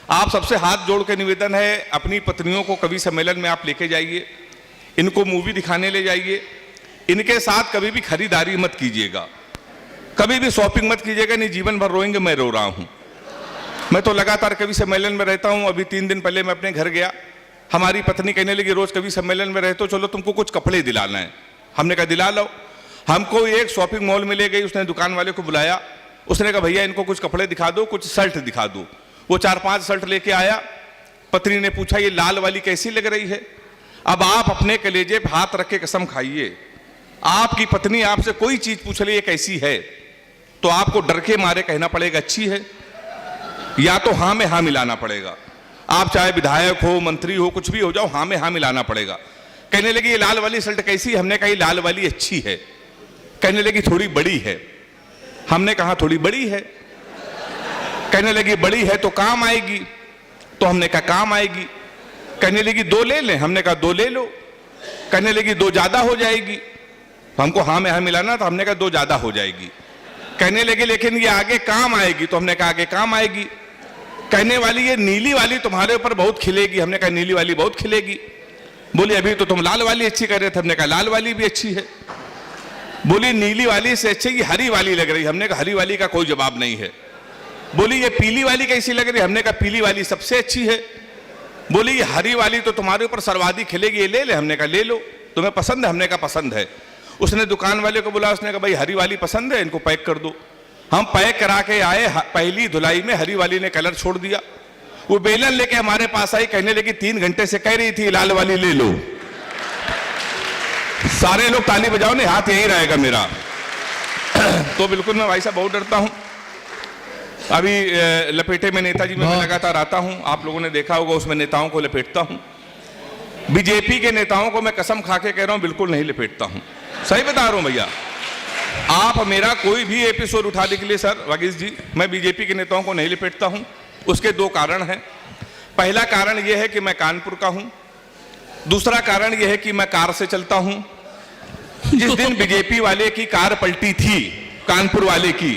आप सबसे हाथ जोड़ के निवेदन है, अपनी पत्नियों को कवि सम्मेलन में आप लेके जाइए, इनको मूवी दिखाने ले जाइए, इनके साथ कभी भी खरीदारी मत कीजिएगा, कभी भी शॉपिंग मत कीजिएगा, नहीं जीवन भर रोएंगे मैं रो रहा हूं। मैं तो लगातार कवि सम्मेलन में रहता हूं। अभी 3 दिन पहले मैं अपने घर गया, हमारी पत्नी कहने लगी रोज कवि सम्मेलन में रहते हो, चलो तुमको कुछ कपड़े दिलाना है। हमने कहा दिला लो। हमको एक शॉपिंग मॉल में ले गई, उसने दुकान वाले को बुलाया, उसने कहा भैया इनको कुछ कपड़े दिखा दो, कुछ शर्ट दिखा दो। वो 4-5 शर्ट लेके आया। पत्नी ने पूछा ये लाल वाली कैसी लग रही है? अब आप अपने कलेजे पे हाथ रख के कसम खाइए, आपकी पत्नी आपसे कोई चीज पूछ ले ये कैसी है, तो आपको डर के मारे कहना पड़ेगा अच्छी है, या तो हाँ में हाँ मिलाना पड़ेगा। आप चाहे विधायक हो, मंत्री हो, कुछ भी हो जाओ, हाँ में हाँ मिलाना पड़ेगा। कहने लगी ये लाल वाली शर्ट कैसी? हमने कहा लाल वाली अच्छी है। कहने लगी थोड़ी बड़ी है। हमने कहा थोड़ी बड़ी है। कहने लगी बड़ी है तो काम आएगी, तो हमने कहा काम आएगी। कहने लगी 2 ले लें? हमने कहा 2 ले लो। कहने लगी 2 ज्यादा हो जाएगी, हमको हाँ में हाँ मिलाना, तो हमने कहा 2 ज्यादा हो जाएगी। कहने लगी लेकिन ये आगे काम आएगी, तो हमने कहा आगे काम आएगी। कहने वाली ये नीली वाली तुम्हारे ऊपर बहुत खिलेगी, हमने कहा नीली वाली बहुत खिलेगी। बोली अभी तो तुम लाल वाली अच्छी कर रहे थे, हमने कहा लाल वाली भी अच्छी है। बोली नीली वाली से अच्छी ये हरी वाली लग रही, हमने कहा हरी वाली का कोई जवाब नहीं है। बोली ये पीली वाली कैसी लग रही, हमने कहा पीली वाली सबसे अच्छी है। बोली ये हरी वाली तो तुम्हारे ऊपर सर्वाधिक खिलेगी, ये ले ले? हमने कहा ले लो। तुम्हें पसंद है? हमने कहा पसंद है। उसने दुकान वाले को बुला, उसने कहा भाई हरी वाली पसंद है, इनको पैक कर दो। हम पैक करा के आए, पहली धुलाई में हरी वाली ने कलर छोड़ दिया। वो बेलन लेके हमारे पास आई, कहने लगी 3 घंटे से कह रही थी लाल वाली ले लो। सारे लोग ताली बजाओ, नहीं हाथ यही रहेगा मेरा। तो बिल्कुल मैं भाई साहब बहुत डरता हूं। अभी लपेटे में नेताजी में मैं लगातार आता हूं, आप लोगों ने देखा होगा, उसमें नेताओं को लपेटता हूं। बीजेपी के नेताओं को मैं कसम खा के कह रहा हूं बिल्कुल नहीं लपेटता हूं, सही बता रहा हूं भैया। आप मेरा कोई भी एपिसोड उठाने के लिए सर वागीश जी, मैं बीजेपी के नेताओं को नहीं लपेटता हूं। उसके 2 कारण हैं। पहला कारण यह है कि मैं कानपुर का हूं। दूसरा कारण यह है कि मैं कार से चलता हूं। जिस दिन बीजेपी वाले की कार पलटी थी, कानपुर वाले की,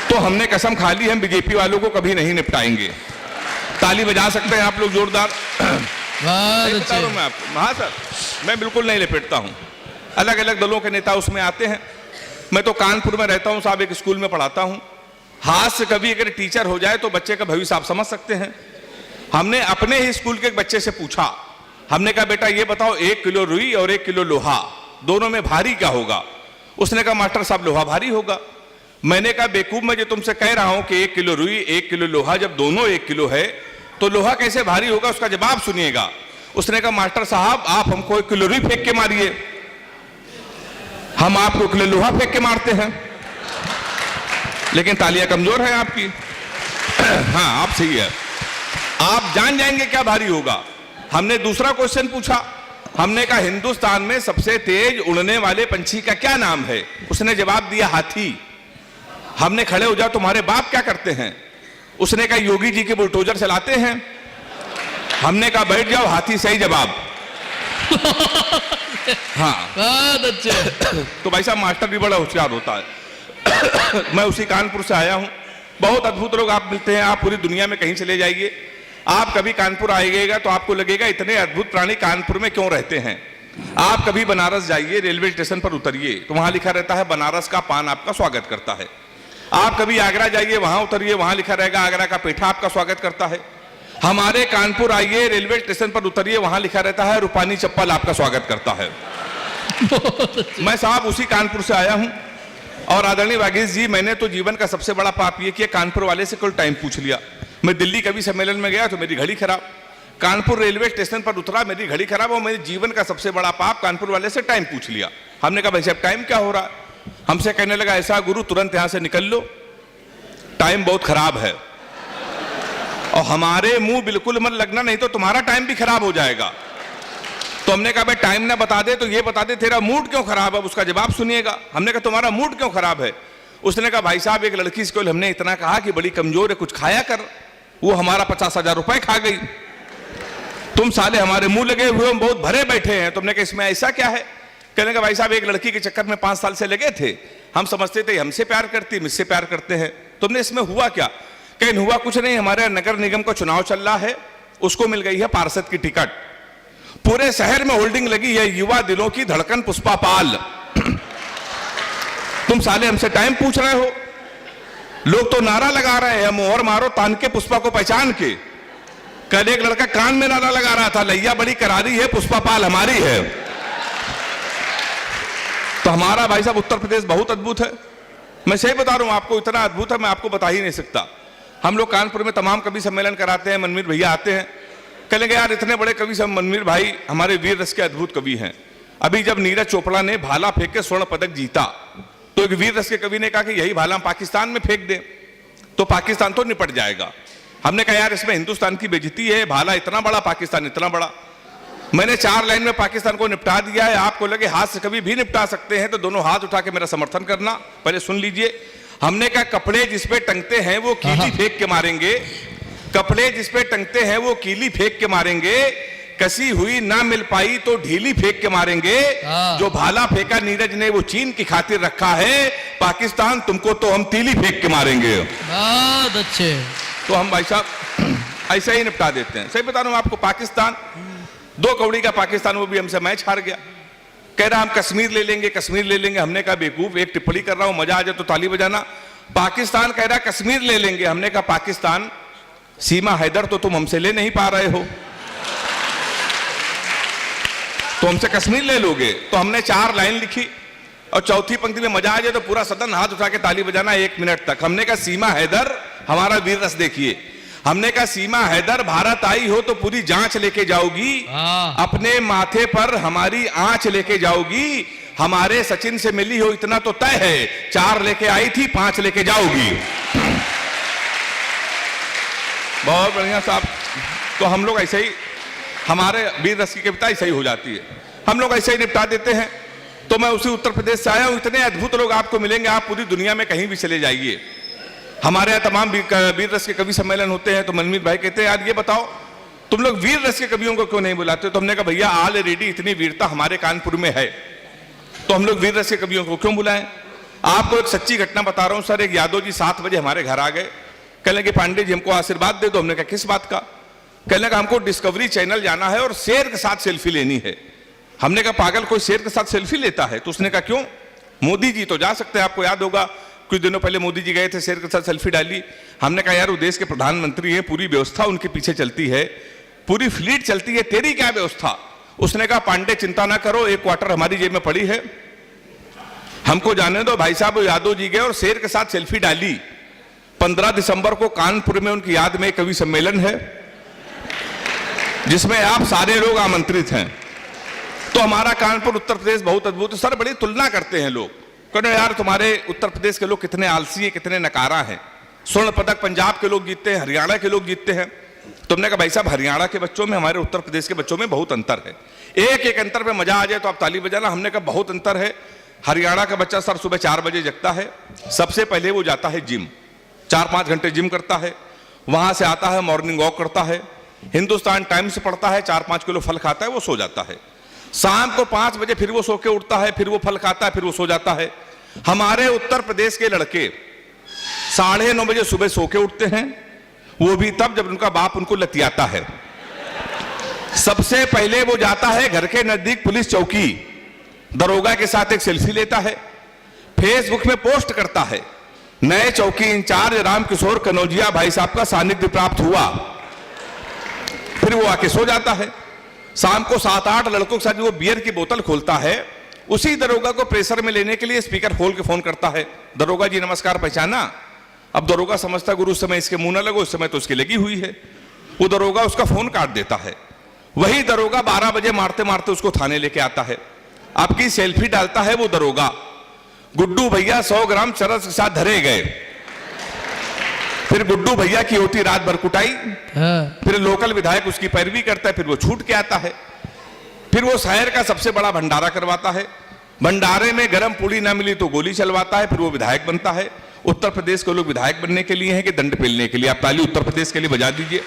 तो हमने कसम खा ली हम बीजेपी वालों को कभी नहीं निपटाएंगे। ताली बजा सकते हैं आप लोग जोरदार। बता रहा हूं मैं आपको। हाँ सर, मैं बिल्कुल नहीं लपेटता हूं। अलग अलग दलों के नेता उसमें आते हैं। मैं तो कानपुर में रहता हूं साहब, एक स्कूल में पढ़ाता हूं। हाथ से कभी अगर टीचर हो जाए तो बच्चे का भविष्य आप समझ सकते हैं। हमने अपने ही स्कूल के एक बच्चे से पूछा, हमने कहा बेटा ये बताओ 1 किलो रुई और 1 किलो लोहा, दोनों में भारी क्या होगा? उसने कहा मास्टर साहब लोहा भारी होगा। मैंने कहा बेवकूफ, मैं जो तुमसे कह रहा हूं कि 1 किलो रुई 1 किलो लोहा, जब दोनों 1 किलो है तो लोहा कैसे भारी होगा? उसका जवाब सुनिएगा। उसने कहा मास्टर साहब आप हमको 1 किलो रुई फेंक के मारिए, हम आपको 1 किलो लोहा फेंक के मारते हैं। लेकिन तालियां कमजोर है आपकी। हाँ आप सही है, आप जान जाएंगे क्या भारी होगा। हमने दूसरा क्वेश्चन पूछा, हमने कहा हिंदुस्तान में सबसे तेज उड़ने वाले पंछी का क्या नाम है? उसने जवाब दिया हाथी। हमने खड़े हो जाओ तुम्हारे बाप क्या करते हैं? उसने कहा योगी जी के बुलडोजर चलाते हैं। हमने कहा बैठ जाओ, हाथी सही जवाब। हाँ बहुत अच्छे। तो भाई साहब मास्टर भी बड़ा होशियार होता है। मैं उसी कानपुर से आया हूं। बहुत अद्भुत लोग आप मिलते हैं, आप पूरी दुनिया में कहीं चले जाइए, आप कभी कानपुर आइएगा तो आपको लगेगा इतने अद्भुत प्राणी कानपुर में क्यों रहते हैं। आप कभी बनारस जाइए, रेलवे स्टेशन पर उतरिए तो वहां लिखा रहता है बनारस का पान आपका स्वागत करता है। आप कभी आगरा जाइए, वहां उतरिए, वहां लिखा रहेगा आगरा का पेठा आपका स्वागत करता है। हमारे कानपुर आइए, रेलवे स्टेशन पर उतरिए, वहां लिखा रहता है रूपानी चप्पल आपका स्वागत करता है। मैं साहब उसी कानपुर से आया हूं। और आदरणीय वागीश जी, मैंने तो जीवन का सबसे बड़ा पाप ये किया, कानपुर वाले से कोई टाइम पूछ लिया। मैं दिल्ली कवि सम्मेलन में गया तो मेरी घड़ी खराब, कानपुर रेलवे स्टेशन पर उतरा मेरी घड़ी खराब, और मेरे जीवन का सबसे बड़ा पाप कानपुर वाले से टाइम पूछ लिया। हमने कहा भाई साहब टाइम क्या हो रहा है? हमसे कहने लगा ऐसा गुरु तुरंत यहां से निकल लो, टाइम बहुत खराब है। और हमारे मुंह बिल्कुल मत लगना, नहीं तो तुम्हारा टाइम भी खराब हो जाएगा। तो हमने कहा भाई टाइम ना बता दे तो ये बता दे तेरा मूड क्यों खराब है, उसका जवाब सुनिएगा। हमने कहा तुम्हारा मूड क्यों खराब है? उसने कहा भाई साहब एक लड़की से हमने इतना कहा कि बड़ी कमजोर है, कुछ खाया कर, वो हमारा 50,000 रुपए खा गई। तुम साले हमारे मुंह लगे हुए, हम बहुत भरे बैठे हैं। तुमने कहा इसमें ऐसा क्या है? कहने का भाई साहब एक लड़की के चक्कर में 5 साल से लगे थे, हम समझते थे हमसे प्यार करती, मुझसे प्यार करते हैं, तुमने इसमें हुआ क्या? कहीं हुआ कुछ नहीं, हमारे नगर निगम का चुनाव चल रहा है, उसको मिल गई है पार्षद की टिकट। पूरे शहर में होल्डिंग लगी है, युवा दिलों की धड़कन पुष्पा पाल। तुम साले हमसे टाइम पूछ रहे हो, लोग तो नारा लगा रहे हैं, मोहर मारो तान के पुष्पा को पहचान के। कल एक लड़का कान में नारा लगा रहा था, लैया बड़ी करारी है, पुष्पा पाल हमारी है। तो हमारा भाई साहब उत्तर प्रदेश बहुत अद्भुत है, मैं सही बता रहा हूं आपको, इतना अद्भुत है मैं आपको बता ही नहीं सकता। हम लोग कानपुर में तमाम कवि सम्मेलन कराते हैं, मनमीर भैया आते हैं, कहेंगे यार इतने बड़े कवि सब, मनमीर भाई हमारे वीर रस के अद्भुत कवि हैं। अभी जब नीरज चोपड़ा ने भाला फेंक के स्वर्ण पदक जीता, तो एक वीर रस के कवि ने कहा कि यही भाला हम पाकिस्तान में फेंक दें तो पाकिस्तान तो निपट जाएगा। हमने कहा यार इसमें हिंदुस्तान की बेइज्जती है, भाला इतना बड़ा, पाकिस्तान इतना बड़ा। मैंने 4 लाइन में पाकिस्तान को निपटा दिया है, आपको लगे हाथ से कभी भी निपटा सकते हैं तो दोनों हाथ उठा के मेरा समर्थन करना। पहले सुन लीजिए, हमने कहा कपड़े जिसपे टंगते हैं वो कीली फेंक के मारेंगे, कपड़े जिसपे टंगते हैं वो कीली फेंक के मारेंगे, कसी हुई ना मिल पाई तो ढीली फेंक के मारेंगे। जो भाला फेंका नीरज ने वो चीन की खातिर रखा है, पाकिस्तान तुमको तो हम तीली फेंक के मारेंगे। बहुत अच्छे। तो हम भाई साहब ऐसे ही निपटा देते हैं। सही बता रहा हूं आपको, पाकिस्तान 2 कौड़ी का पाकिस्तान, वो भी हमसे मैच हार गया। कह रहा हम कश्मीर ले लेंगे, कश्मीर ले लेंगे। हमने कहा बेवकूफ, एक टिप्पणी कर रहा हूं, मजा आ जाए तो ताली बजाना। पाकिस्तान कह रहा कश्मीर ले लेंगे, हमने कहा पाकिस्तान सीमा हैदर तो तुम हमसे ले नहीं पा रहे हो, तो हमसे कश्मीर ले लोगे। तो हमने 4 लाइन लिखी और चौथी पंक्ति में मजा आ जाए तो पूरा सदन हाथ उठा के ताली बजाना 1 मिनट तक। हमने कहा सीमा हैदर हमारा वीर रस देखिए, हमने कहा सीमा हैदर भारत आई हो तो पूरी जांच लेके जाओगी, अपने माथे पर हमारी आंच लेके जाओगी, हमारे सचिन से मिली हो इतना तो तय है, 4 लेके आई थी 5 लेके जाओगी। बहुत बढ़िया साहब। तो हम लोग ऐसे ही, हमारे वीर रस की कविता ऐसे ही हो जाती है, हम लोग ऐसे ही निपटा देते हैं। तो मैं उसी उत्तर प्रदेश से आया हूं, इतने अद्भुत लोग आपको मिलेंगे, आप पूरी दुनिया में कहीं भी चले जाइए। हमारे यहाँ तमाम वीर रस के कवि सम्मेलन होते हैं, तो मनमीत भाई कहते हैं यार ये बताओ तुम लोग वीर रस के कवियों को क्यों नहीं बुलाते? तो हमने कहा भैया ऑलरेडी इतनी वीरता हमारे कानपुर में है, तो हम लोग वीर रस के कवियों को क्यों बुलाएं? आपको एक सच्ची घटना बता रहा हूं सर। एक यादव जी 7 बजे हमारे घर आ गए, कहने लगे पांडे जी हमको आशीर्वाद दे दो। हमने कहा किस बात का? कहने लगा हमको डिस्कवरी चैनल जाना है और शेर के साथ सेल्फी लेनी है। हमने कहा पागल, कोई शेर के साथ सेल्फी लेता है? तो उसने कहा क्यों? मोदी जी तो जा सकते हैं, आपको याद होगा कुछ दिनों पहले मोदी जी गए थे, शेर के साथ सेल्फी डाली। हमने कहा यार वो देश के प्रधानमंत्री है, पूरी व्यवस्था उनके पीछे चलती है, पूरी फ्लीट चलती है, तेरी क्या व्यवस्था? उसने कहा पांडे चिंता ना करो, 1 क्वार्टर हमारी जेब में पड़ी है, हमको जाने दो। भाई साहब यादव जी गए और शेर के साथ सेल्फी डाली। 15 दिसंबर को कानपुर में उनकी याद में कवि सम्मेलन है जिसमें आप सारे लोग आमंत्रित हैं। तो हमारा कानपुर उत्तर प्रदेश बहुत अद्भुत है सर। बड़ी तुलना करते हैं लोग, कहते यार तुम्हारे उत्तर प्रदेश के लोग कितने आलसी हैं, कितने नकारा हैं। स्वर्ण पदक पंजाब के लोग जीतते हैं, हरियाणा के लोग जीतते हैं। तुमने कहा भाई साहब हरियाणा के बच्चों में हमारे उत्तर प्रदेश के बच्चों में बहुत अंतर है, एक अंतर पे मजा आ जाए तो आप ताली बजाना। हमने कहा बहुत अंतर है। हरियाणा का बच्चा सर सुबह 4 बजे जगता है, सबसे पहले वो जाता है जिम, 4-5 घंटे जिम करता है, वहां से आता है मॉर्निंग वॉक करता है, हिंदुस्तान टाइम्स पढ़ता है, 4-5 किलो फल खाता है, वो सो जाता है। शाम को 5 बजे फिर वो सो के उठता है, फिर वो फल खाता है, फिर वो सो जाता है। हमारे उत्तर प्रदेश के लड़के 9:30 बजे सुबह सो के उठते हैं, वो भी तब जब उनका बाप उनको लतियाता है। सबसे पहले वो जाता है घर के नजदीक पुलिस चौकी, दरोगा के साथ एक सेल्फी लेता है, फेसबुक में पोस्ट करता है, नए चौकी इंचार्ज रामकिशोर कनौजिया भाई साहब का सानिध्य प्राप्त हुआ। फिर वो आके सो जाता है। शाम को 7-8 लड़कों के साथ वो बियर की बोतल खोलता है, उसी दरोगा को प्रेशर में लेने के लिए स्पीकर खोल के फोन करता है, दरोगा जी नमस्कार, पहचाना? अब दरोगा समझता गुरु उस समय इसके मुंह न लगो, उस समय तो उसकी लगी हुई है। वो दरोगा उसका फोन काट देता है। वही दरोगा 12 बजे मारते मारते उसको थाने लेके आता है, आपकी सेल्फी डालता है वो दरोगा। गुड्डू भैया 100 ग्राम चरस के साथ धरे गए। फिर गुड्डू भैया की होती रात भर कुटाई, फिर लोकल विधायक उसकी पैरवी करता है, फिर वो छूट के आता है। फिर वो शहर का सबसे बड़ा भंडारा करवाता है, भंडारे में गरम पूड़ी ना मिली तो गोली चलवाता है, फिर वो विधायक बनता है। उत्तर प्रदेश के लोग विधायक बनने के लिए हैं कि दंड पेलने के लिए? आप ताली उत्तर प्रदेश के लिए बजा दीजिए।